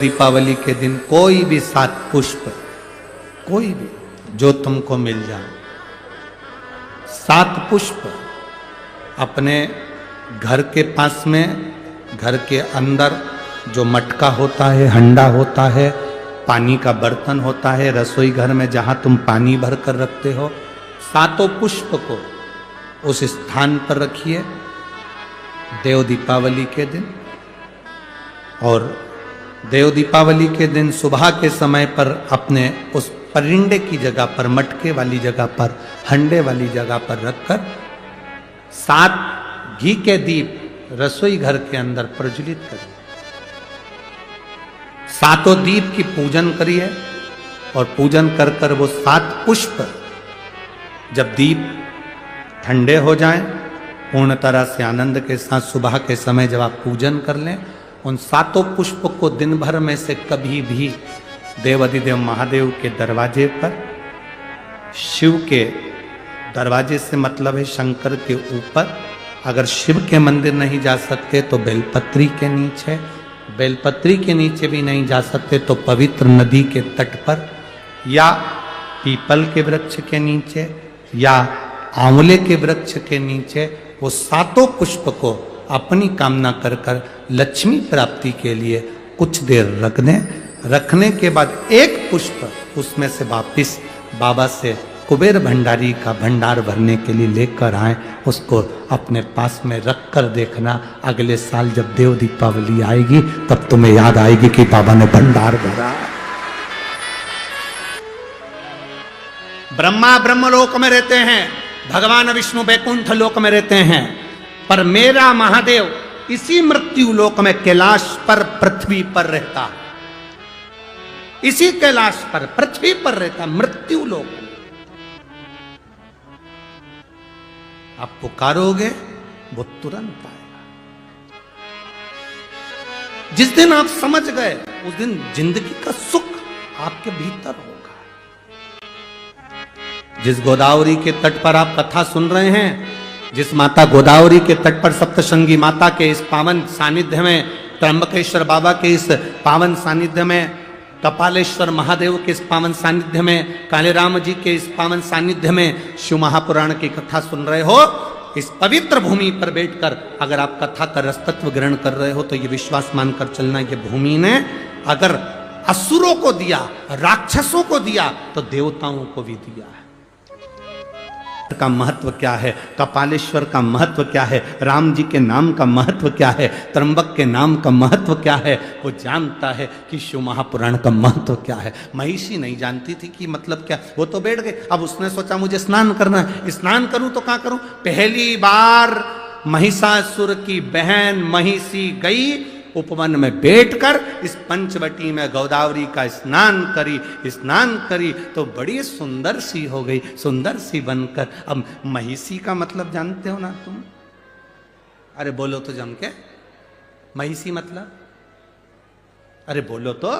दीपावली के दिन कोई भी 7 पुष्प, कोई भी जो तुमको मिल जाए, 7 पुष्प अपने घर के पास में, घर के अंदर जो मटका होता है, हंडा होता है, पानी का बर्तन होता है, रसोई घर में जहां तुम पानी भर कर रखते हो, 7 पुष्प को उस स्थान पर रखिए देव दीपावली के दिन। और देव दीपावली के दिन सुबह के समय पर अपने उस परिंडे की जगह पर, मटके वाली जगह पर, हंडे वाली जगह पर रखकर 7 घी के दीप रसोई घर के अंदर प्रज्वलित करिए। 7 दीप की पूजन करिए और पूजन कर कर वो 7 पुष्प जब दीप ठंडे हो जाएं, पूर्ण तरह से आनंद के साथ सुबह के समय जब आप पूजन कर लें, उन 7 पुष्प को दिन भर में से कभी भी देवाधिदेव महादेव के दरवाजे पर, शिव के दरवाजे से मतलब है शंकर के ऊपर, अगर शिव के मंदिर नहीं जा सकते तो बेलपत्री के नीचे, बेलपत्री के नीचे भी नहीं जा सकते तो पवित्र नदी के तट पर, या पीपल के वृक्ष के नीचे, या आंवले के वृक्ष के नीचे वो 7 पुष्प को अपनी कामना कर कर लक्ष्मी प्राप्ति के लिए कुछ देर रख दें। रखने के बाद 1 पुष्प उसमें से वापिस बाबा से कुबेर भंडारी का भंडार भरने के लिए लेकर आए, उसको अपने पास में रख कर देखना, अगले साल जब देव दीपावली आएगी तब तुम्हें याद आएगी कि बाबा ने भंडार भरा। ब्रह्मा ब्रह्मलोक में रहते हैं, भगवान विष्णु वैकुंठ लोक में रहते हैं, पर मेरा महादेव इसी मृत्यु लोक में कैलाश पर, पृथ्वी पर रहता, इसी कैलाश पर पृथ्वी पर रहता, मृत्यु लोक। आप पुकारोगे वो तुरंत आएगा। जिस दिन आप समझ गए उस दिन जिंदगी का सुख आपके भीतर होगा। जिस गोदावरी के तट पर आप कथा सुन रहे हैं, जिस माता गोदावरी के तट पर सप्तशृंगी माता के इस पावन सानिध्य में, त्र्यंबकेश्वर बाबा के इस पावन सानिध्य में, कपालेश्वर महादेव के इस पावन सानिध्य में, काले राम जी के इस पावन सानिध्य में शिव महापुराण की कथा सुन रहे हो, इस पवित्र भूमि पर बैठकर अगर आप कथा का रसतत्व ग्रहण कर रहे हो तो ये विश्वास मानकर चलना, ये भूमि ने अगर असुरों को दिया, राक्षसों को दिया, तो देवताओं को भी दिया है। का महत्व क्या है, कपालेश्वर का महत्व क्या है, राम जी के नाम का महत्व क्या है, त्र्यंबक के नाम का महत्व क्या है, वो जानता है कि शिव महापुराण का महत्व क्या है। महिषी नहीं जानती थी कि मतलब क्या, वो तो बैठ गए। अब उसने सोचा मुझे स्नान करना है, स्नान करूं तो क्या करूं। पहली बार महिषासुर की बहन महिषी गई, उपवन में बैठकर इस पंचवटी में गोदावरी का स्नान करी तो बड़ी सुंदर सी हो गई, सुंदर सी बनकर। अब महिषी का मतलब जानते हो ना तुम? अरे बोलो तो जम के, महिषी मतलब, अरे बोलो तो।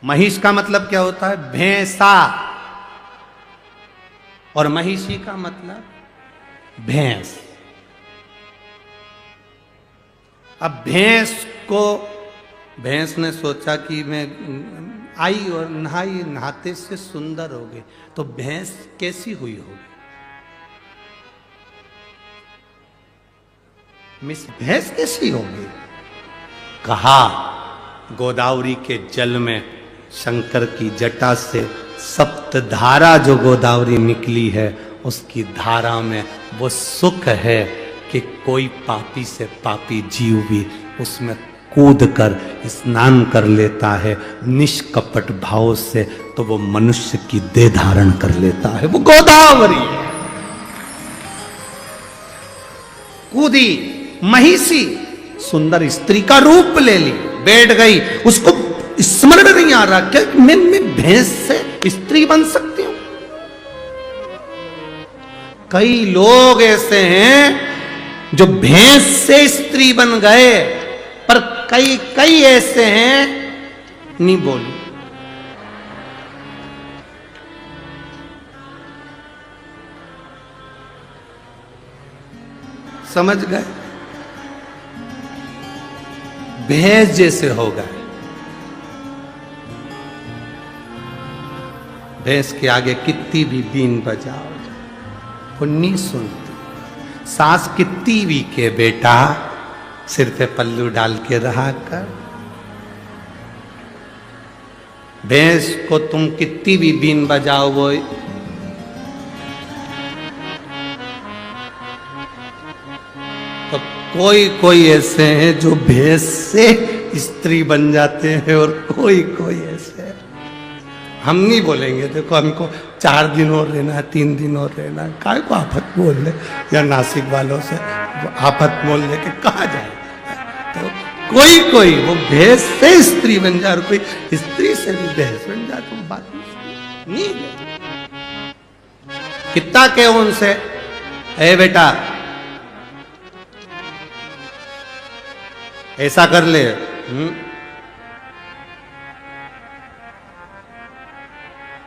महिष का मतलब क्या होता है? भैंसा। और महिषी का मतलब भैंस। अब भैंस ने सोचा कि मैं आई और नहाई, नहाते से सुंदर हो गई, तो भैंस कैसी हुई होगी? मिस भैंस कैसी होगी? कहा गोदावरी के जल में शंकर की जटा से सप्तधारा जो गोदावरी निकली है, उसकी धारा में वो सुख है कि कोई पापी से पापी जीव भी उसमें कूद कर स्नान कर लेता है निष्कपट भाव से, तो वो मनुष्य की देह धारण कर लेता है। वो गोदावरी है। कूदी महिषी, सुंदर स्त्री का रूप ले ली, बैठ गई। उसको स्मरण नहीं आ रहा क्या मैं भैंस से स्त्री बन सकती हूं। कई लोग ऐसे हैं जो भैंस से स्त्री बन गए, पर कई ऐसे हैं, नहीं बोलू, समझ गए, भैंस जैसे हो गए। भैंस के आगे कितनी भी बीन बजाओ वो नहीं सुनती। सास कितनी भी के बेटा सिर पे पल्लू डाल के रहा कर। भैंस को तुम कितनी भी बीन बजाओ वो तो कोई कोई ऐसे हैं जो भैंस से स्त्री बन जाते हैं और कोई कोई ऐसे है। हम नहीं बोलेंगे देखो हमको 4 दिन और रहना है 3 दिन और रहना है, काय को आफत बोल ले या नासिक वालों से आफत बोल ले के कहा जाए। तो कोई कोई वो भैंस से स्त्री बन जाए और कोई स्त्री से भी भैंस बन जाए तो बात नहीं है। कितना के उनसे ए बेटा ऐसा कर ले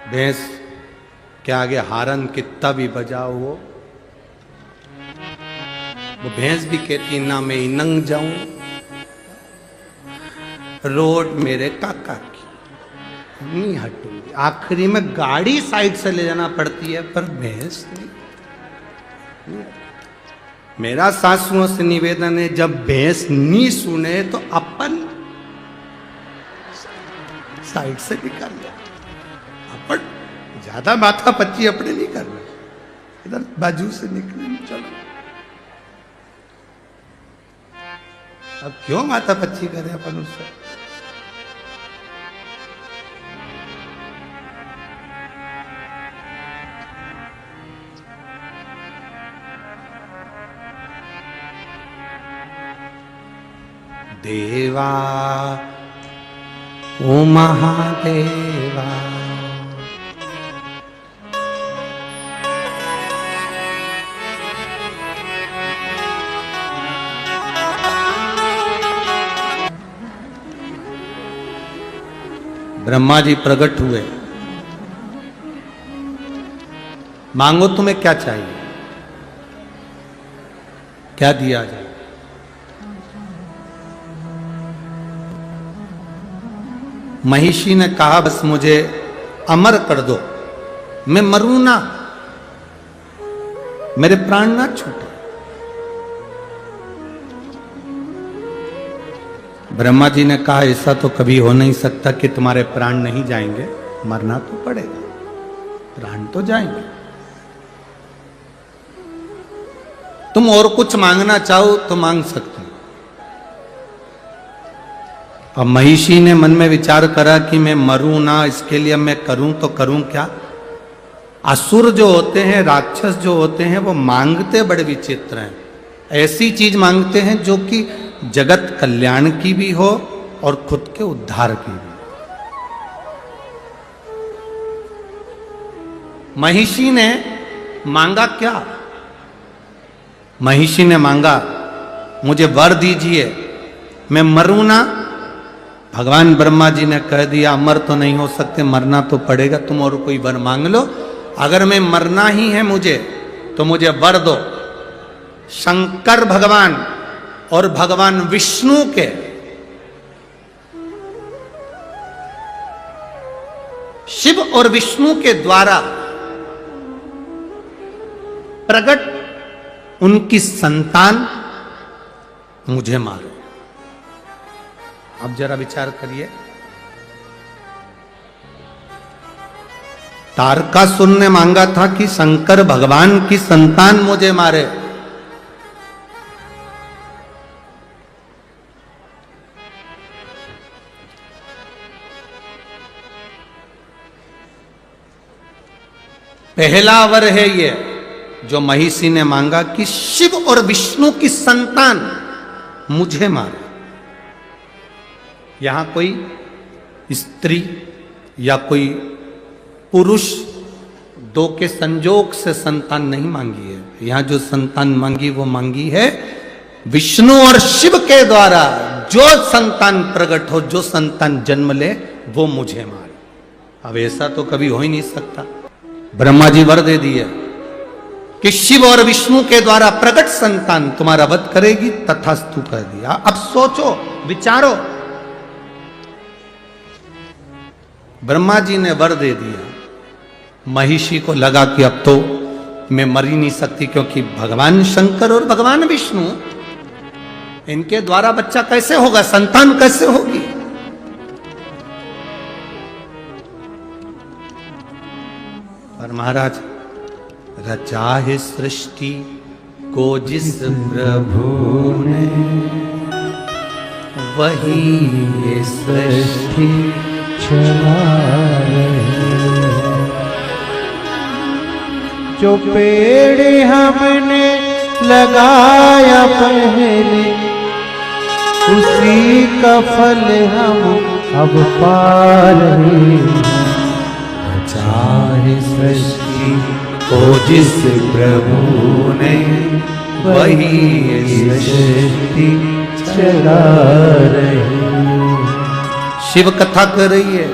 भैंस के आगे हारन कितना भी बजाओ वो भैंस भी कहती ना मैं नंग जाऊं। रोड मेरे काका की नहीं हटूंगी। आखिरी में गाड़ी साइड से ले जाना पड़ती है पर भैंस नहीं। मेरा सासुओं से निवेदन है जब भैंस नहीं सुने तो अपन साइड से निकाल लिया। अपन ज्यादा माथा पच्ची अपने नहीं करना, इधर बाजू से निकले चलो। अब क्यों माथा पच्ची करे अपन उससे। देवा ओ महादेवा ब्रह्मा जी प्रकट हुए। मांगो तुम्हें क्या चाहिए, क्या दिया जाए। महिषी ने कहा बस मुझे अमर कर दो, मैं मरूं ना, मेरे प्राण ना छूटे। ब्रह्मा जी ने कहा ऐसा तो कभी हो नहीं सकता कि तुम्हारे प्राण नहीं जाएंगे, मरना तो पड़ेगा, प्राण तो जाएंगे। तुम और कुछ मांगना चाहो तो मांग सकते हो। अब महिषी ने मन में विचार करा कि मैं मरूं ना, इसके लिए मैं करूं तो करूं क्या। असुर जो होते हैं, राक्षस जो होते हैं, वो मांगते बड़े विचित्र हैं। ऐसी चीज मांगते हैं जो कि जगत कल्याण की भी हो और खुद के उद्धार की भी। महिषी ने मांगा क्या? महिषी ने मांगा मुझे वर दीजिए, मैं मरूं ना। भगवान ब्रह्मा जी ने कह दिया अमर तो नहीं हो सकते, मरना तो पड़ेगा, तुम और कोई वर मांग लो। अगर मैं मरना ही है मुझे तो मुझे वर दो। शंकर भगवान और भगवान विष्णु के शिव और विष्णु के द्वारा प्रकट उनकी संतान मुझे मारे। अब जरा विचार करिए, तारकासुर ने मांगा था कि शंकर भगवान की संतान मुझे मारे। पहला वर है ये जो महिषी ने मांगा कि शिव और विष्णु की संतान मुझे मारे। यहां कोई स्त्री या कोई पुरुष दो के संजोग से संतान नहीं मांगी है। यहां जो संतान मांगी वो मांगी है विष्णु और शिव के द्वारा। जो संतान प्रकट हो, जो संतान जन्म ले, वो मुझे मारे। अब ऐसा तो कभी हो ही नहीं सकता। ब्रह्मा जी वर दे दिए कि शिव और विष्णु के द्वारा प्रकट संतान तुम्हारा वध करेगी, तथास्तु कह दिया। अब सोचो, विचारो, ब्रह्मा जी ने वर दे दिया महिषी को लगा कि अब तो मैं मर ही नहीं सकती, क्योंकि भगवान शंकर और भगवान विष्णु, इनके द्वारा बच्चा कैसे होगा, संतान कैसे होगी। और महाराज, रचा है सृष्टि को जिस प्रभु ने, वही ये सृष्टि चला रहे। जो पेड़ हमने लगाया पहले, उसी का फल हम अब पा रहे हैं। चाहे सृष्टि को जिस प्रभु ने, वही ये सृष्टि चला रहे। शिव कथा कर रही है,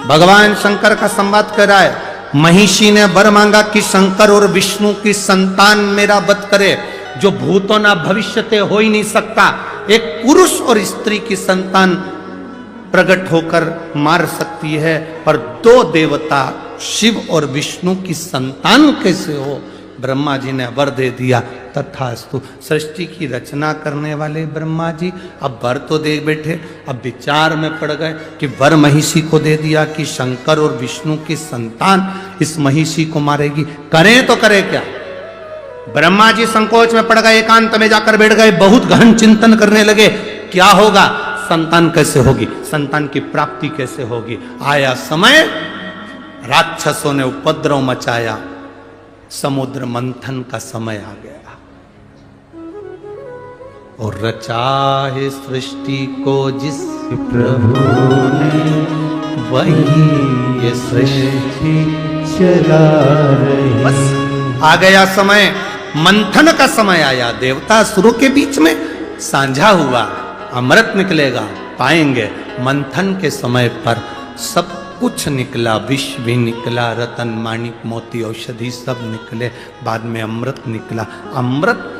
भगवान शंकर का संवाद कर रहा है। महिषी ने वर मांगा कि शंकर और विष्णु की संतान मेरा वध करे, जो भूतो ना भविष्यते हो ही नहीं सकता। एक पुरुष और स्त्री की संतान प्रकट होकर मार सकती है, पर दो देवता शिव और विष्णु की संतान कैसे हो। ब्रह्मा जी ने वर दे दिया, तथास्तु। सृष्टि की रचना करने वाले ब्रह्मा जी अब वर तो दे बैठे, अब विचार में पड़ गए कि वर महिषी को दे दिया कि शंकर और विष्णु की संतान इस महिषी को मारेगी, करें तो करें क्या। ब्रह्मा जी संकोच में पड़ गए, एकांत में जाकर बैठ गए, बहुत गहन चिंतन करने लगे, क्या होगा, संतान कैसे होगी, संतान की प्राप्ति कैसे होगी। आया समय, राक्षसों ने उपद्रव मचाया, समुद्र मंथन का समय आ गया। और रचा है सृष्टि को जिस प्रभु ने, वही ये सृष्टि चला रही। बस आ गया समय, मंथन का समय आया। देवता असुरों के बीच में साझा हुआ, अमृत निकलेगा, पाएंगे। मंथन के समय पर सब कुछ निकला, विष भी निकला, रतन माणिक मोती औषधि सब निकले, बाद में अमृत निकला। अमृत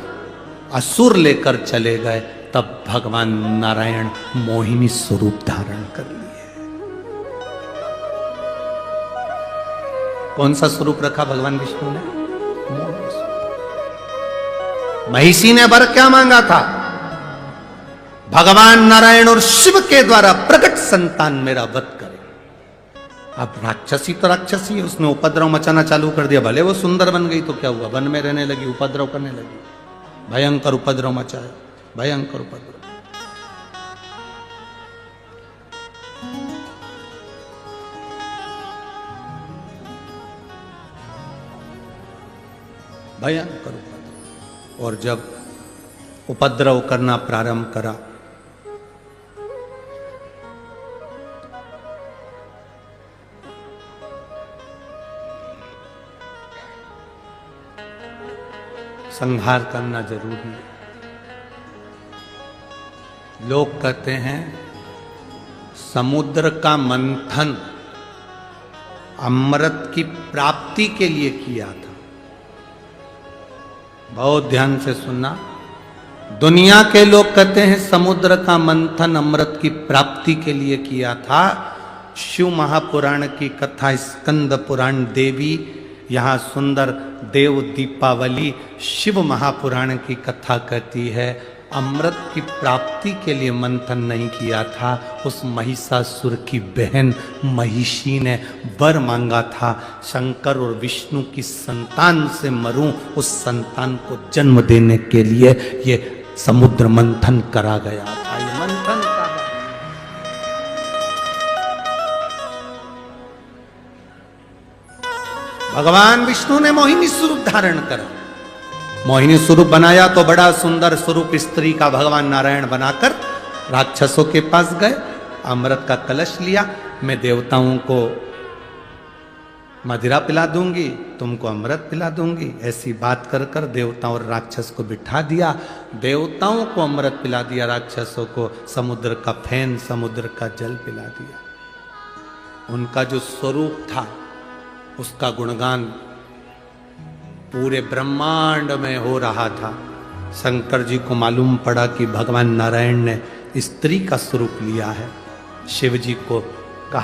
असुर लेकर चले गए, तब भगवान नारायण मोहिनी स्वरूप धारण कर लिए। कौन सा स्वरूप रखा भगवान विष्णु ने? मोहिनी स्वरूप। महिषी ने वर क्या मांगा था? भगवान नारायण और शिव के द्वारा प्रकट संतान मेरा वध करे। अब राक्षसी तो राक्षसी है, उसने उपद्रव मचाना चालू कर दिया। भले वो सुंदर बन गई तो क्या हुआ, वन में रहने लगी, उपद्रव करने लगी, भयंकर उपद्रव मचाया, भयंकर उपद्रव। भयंकर उपद्रव। और जब उपद्रव करना प्रारंभ करा, संहार करना जरूरी है। लोग कहते हैं समुद्र का मंथन अमृत की प्राप्ति के लिए किया था। बहुत ध्यान से सुनना, दुनिया के लोग कहते हैं समुद्र का मंथन अमृत की प्राप्ति के लिए किया था। शिव महापुराण की कथा, स्कंद पुराण, देवी यहाँ सुंदर देव दीपावली, शिव महापुराण की कथा कहती है अमृत की प्राप्ति के लिए मंथन नहीं किया था। उस महिषासुर की बहन महिषी ने वर मांगा था, शंकर और विष्णु की संतान से मरूं, उस संतान को जन्म देने के लिए ये समुद्र मंथन करा गया था। ये मंथन का भगवान विष्णु ने मोहिनी स्वरूप धारण करा। मोहिनी स्वरूप बनाया तो बड़ा सुंदर स्वरूप स्त्री का भगवान नारायण बनाकर राक्षसों के पास गए, अमृत का कलश लिया। मैं देवताओं को मदिरा पिला दूंगी, तुमको अमृत पिला दूंगी, ऐसी बात कर कर देवताओं और राक्षस को बिठा दिया। देवताओं को अमृत पिला दिया, राक्षसों को समुद्र का फैन, समुद्र का जल पिला दिया। उनका जो स्वरूप था उसका गुणगान पूरे ब्रह्मांड में हो रहा था। शंकर जी को मालूम पड़ा कि भगवान नारायण ने स्त्री का स्वरूप लिया है। शिव जी को कहा